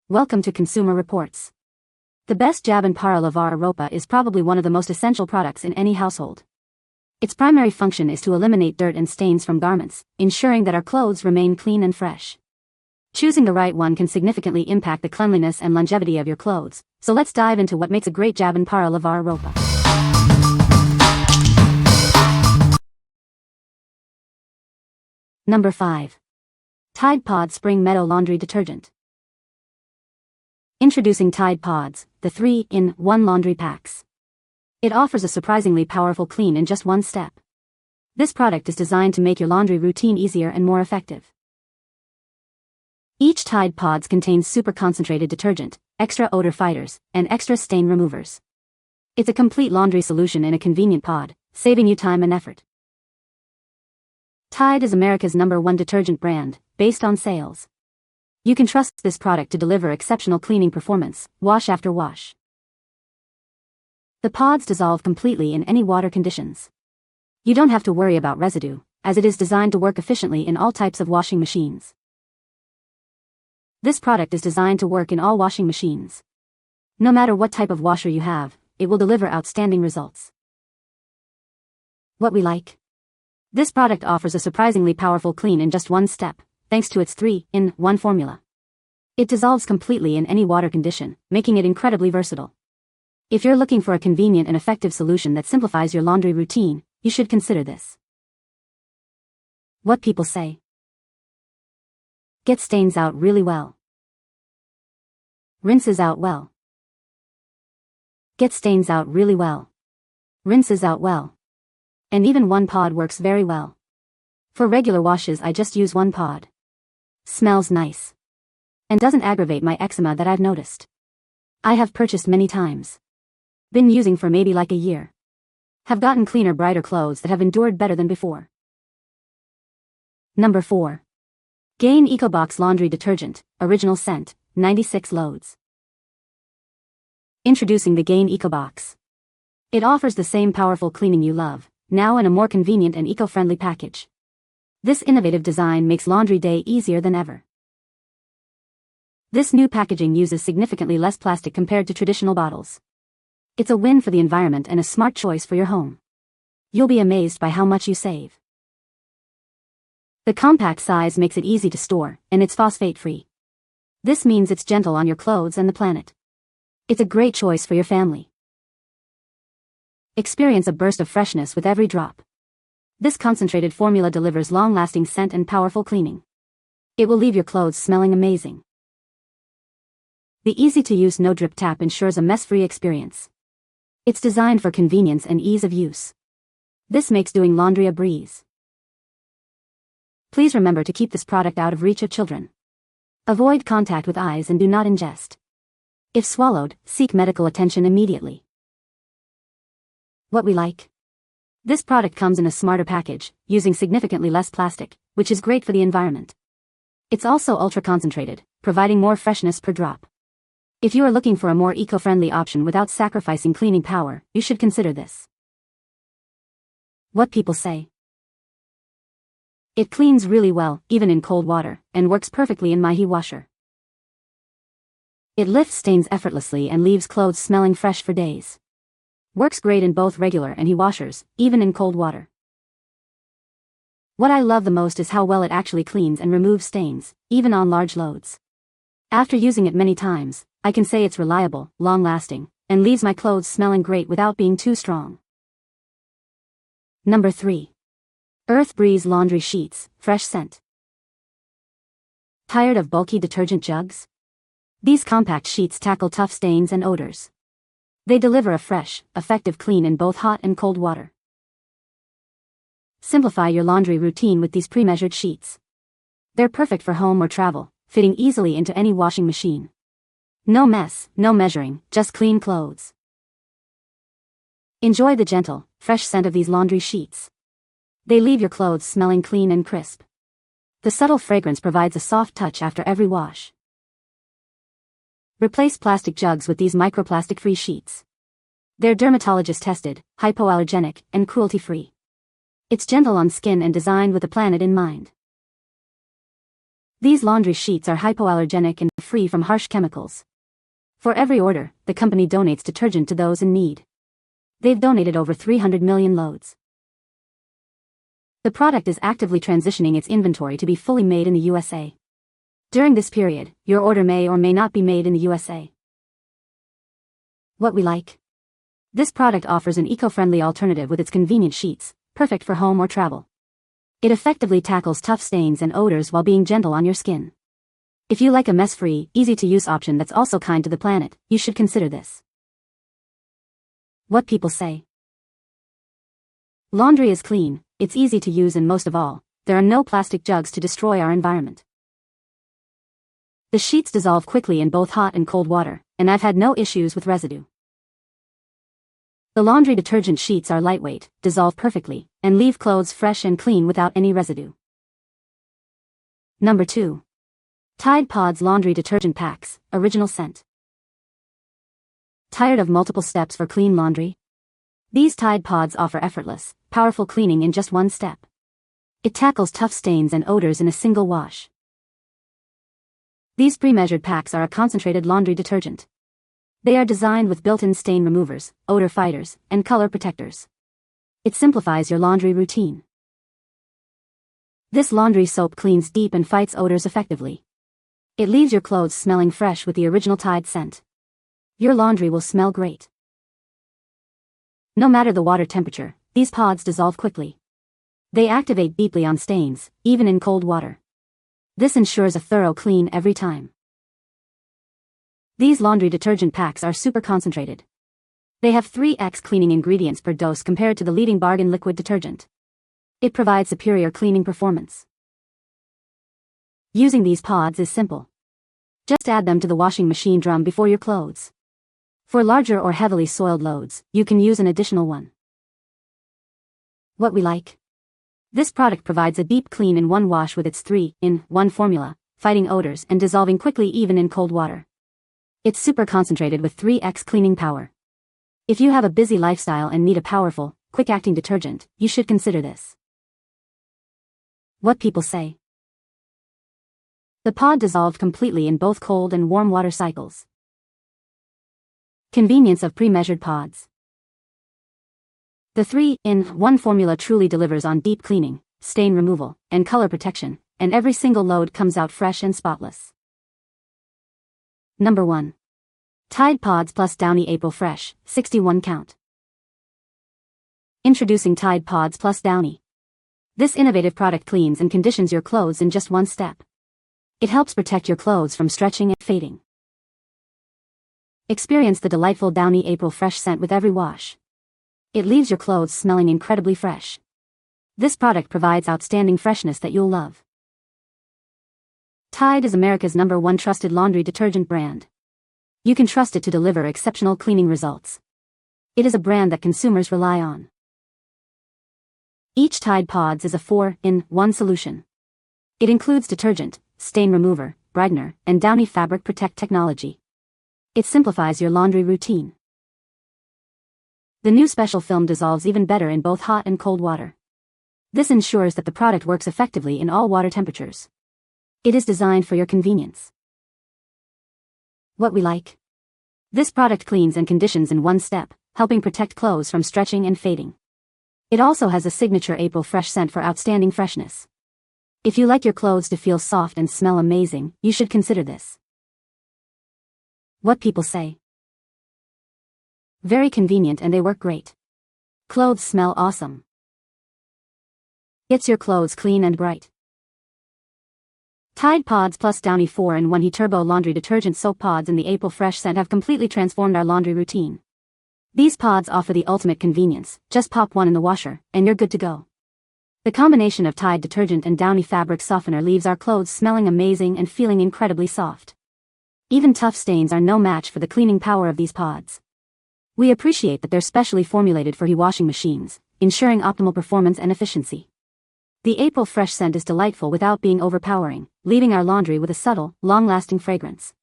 Welcome to Consumer Reports. The best Jabon Para Lavar Ropa is probably one of the most essential products in any household. Its primary function is to eliminate dirt and stains from garments, ensuring that our clothes remain clean and fresh. Choosing the right one can significantly impact the cleanliness and longevity of your clothes, so let's dive into what makes a great Jabon Para Lavar Ropa. Number 5. Tide Pod Spring Meadow Laundry Detergent. Introducing Tide Pods, the 3-in-1 laundry packs. It offers a surprisingly powerful clean in just one step. This product is designed to make your laundry routine easier and more effective. Each Tide Pods contains super concentrated detergent, extra odor fighters, and extra stain removers. It's a complete laundry solution in a convenient pod, saving you time and effort. Tide is America's #1 detergent brand, based on sales. You can trust this product to deliver exceptional cleaning performance, wash after wash. The pods dissolve completely in any water conditions. You don't have to worry about residue, as it is designed to work efficiently in all types of washing machines. This product is designed to work in all washing machines. No matter what type of washer you have, it will deliver outstanding results. What we like? This product offers a surprisingly powerful clean in just one step, thanks to its 3-in-1 formula. It dissolves completely in any water condition, making it incredibly versatile. If you're looking for a convenient and effective solution that simplifies your laundry routine, you should consider this. What people say. Gets stains out really well. Rinses out well. Gets stains out really well. Rinses out well. And even one pod works very well. For regular washes I just use one pod. Smells nice. And doesn't aggravate my eczema that I've noticed. I have purchased many times. Been using for maybe like a year. Have gotten cleaner, brighter clothes that have endured better than before. Number 4. Gain EcoBox Laundry Detergent, Original Scent, 96 loads. Introducing the Gain EcoBox. It offers the same powerful cleaning you love, now in a more convenient and eco-friendly package. This innovative design makes laundry day easier than ever. This new packaging uses significantly less plastic compared to traditional bottles. It's a win for the environment and a smart choice for your home. You'll be amazed by how much you save. The compact size makes it easy to store, and it's phosphate-free. This means it's gentle on your clothes and the planet. It's a great choice for your family. Experience a burst of freshness with every drop. This concentrated formula delivers long-lasting scent and powerful cleaning. It will leave your clothes smelling amazing. The easy-to-use no-drip tap ensures a mess-free experience. It's designed for convenience and ease of use. This makes doing laundry a breeze. Please remember to keep this product out of reach of children. Avoid contact with eyes and do not ingest. If swallowed, seek medical attention immediately. What we like? This product comes in a smarter package, using significantly less plastic, which is great for the environment. It's also ultra-concentrated, providing more freshness per drop. If you are looking for a more eco-friendly option without sacrificing cleaning power, you should consider this. What people say. It cleans really well, even in cold water, and works perfectly in my heat washer. It lifts stains effortlessly and leaves clothes smelling fresh for days. Works great in both regular and heat washers, even in cold water. What I love the most is how well it actually cleans and removes stains, even on large loads. After using it many times, I can say it's reliable, long-lasting, and leaves my clothes smelling great without being too strong. Number 3. Earth Breeze Laundry Sheets, Fresh Scent. Tired of bulky detergent jugs? These compact sheets tackle tough stains and odors. They deliver a fresh, effective clean in both hot and cold water. Simplify your laundry routine with these pre-measured sheets. They're perfect for home or travel, fitting easily into any washing machine. No mess, no measuring, just clean clothes. Enjoy the gentle, fresh scent of these laundry sheets. They leave your clothes smelling clean and crisp. The subtle fragrance provides a soft touch after every wash. Replace plastic jugs with these microplastic-free sheets. They're dermatologist-tested, hypoallergenic, and cruelty-free. It's gentle on skin and designed with the planet in mind. These laundry sheets are hypoallergenic and free from harsh chemicals. For every order, the company donates detergent to those in need. They've donated over 300 million loads. The product is actively transitioning its inventory to be fully made in the USA. During this period, your order may or may not be made in the USA. What we like. This product offers an eco-friendly alternative with its convenient sheets, perfect for home or travel. It effectively tackles tough stains and odors while being gentle on your skin. If you like a mess-free, easy-to-use option that's also kind to the planet, you should consider this. What people say. Laundry is clean, it's easy to use, and most of all, there are no plastic jugs to destroy our environment. The sheets dissolve quickly in both hot and cold water, and I've had no issues with residue. The laundry detergent sheets are lightweight, dissolve perfectly, and leave clothes fresh and clean without any residue. Number 2. Tide Pods Laundry Detergent Packs, Original Scent. Tired of multiple steps for clean laundry? These Tide Pods offer effortless, powerful cleaning in just one step. It tackles tough stains and odors in a single wash. These pre-measured packs are a concentrated laundry detergent. They are designed with built-in stain removers, odor fighters, and color protectors. It simplifies your laundry routine. This laundry soap cleans deep and fights odors effectively. It leaves your clothes smelling fresh with the original Tide scent. Your laundry will smell great. No matter the water temperature, these pods dissolve quickly. They activate deeply on stains, even in cold water. This ensures a thorough clean every time. These laundry detergent packs are super concentrated. They have 3x cleaning ingredients per dose compared to the leading bargain liquid detergent. It provides superior cleaning performance. Using these pods is simple. Just add them to the washing machine drum before your clothes. For larger or heavily soiled loads, you can use an additional one. What we like. This product provides a deep clean in one wash with its 3-in-1 formula, fighting odors and dissolving quickly even in cold water. It's super concentrated with 3x cleaning power. If you have a busy lifestyle and need a powerful, quick-acting detergent, you should consider this. What people say. The pod dissolved completely in both cold and warm water cycles. Convenience of pre-measured pods. The 3-in-1 formula truly delivers on deep cleaning, stain removal, and color protection, and every single load comes out fresh and spotless. Number 1. Tide Pods Plus Downy April Fresh, 61 count. Introducing Tide Pods Plus Downy. This innovative product cleans and conditions your clothes in just one step. It helps protect your clothes from stretching and fading. Experience the delightful Downy April Fresh scent with every wash. It leaves your clothes smelling incredibly fresh. This product provides outstanding freshness that you'll love. Tide is America's #1 trusted laundry detergent brand. You can trust it to deliver exceptional cleaning results. It is a brand that consumers rely on. Each Tide Pods is a 4-in-1 solution. It includes detergent, stain remover, brightener, and Downy fabric protect technology. It simplifies your laundry routine. The new special film dissolves even better in both hot and cold water. This ensures that the product works effectively in all water temperatures. It is designed for your convenience. What we like. This product cleans and conditions in one step, helping protect clothes from stretching and fading. It also has a signature April Fresh scent for outstanding freshness. If you like your clothes to feel soft and smell amazing, you should consider this. What people say. Very convenient and they work great. Clothes smell awesome. Gets your clothes clean and bright. Tide Pods Plus Downy 4-in-1 Heat Turbo Laundry Detergent Soap Pods and the April Fresh scent have completely transformed our laundry routine. These pods offer the ultimate convenience. Just pop one in the washer, and you're good to go. The combination of Tide detergent and Downy fabric softener leaves our clothes smelling amazing and feeling incredibly soft. Even tough stains are no match for the cleaning power of these pods. We appreciate that they're specially formulated for washing machines, ensuring optimal performance and efficiency. The April Fresh scent is delightful without being overpowering, leaving our laundry with a subtle, long-lasting fragrance.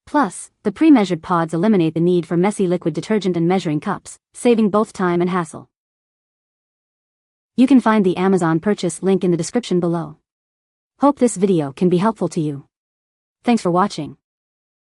Plus, the pre-measured pods eliminate the need for messy liquid detergent and measuring cups, saving both time and hassle. You can find the Amazon purchase link in the description below. Hope this video can be helpful to you. Thanks for watching.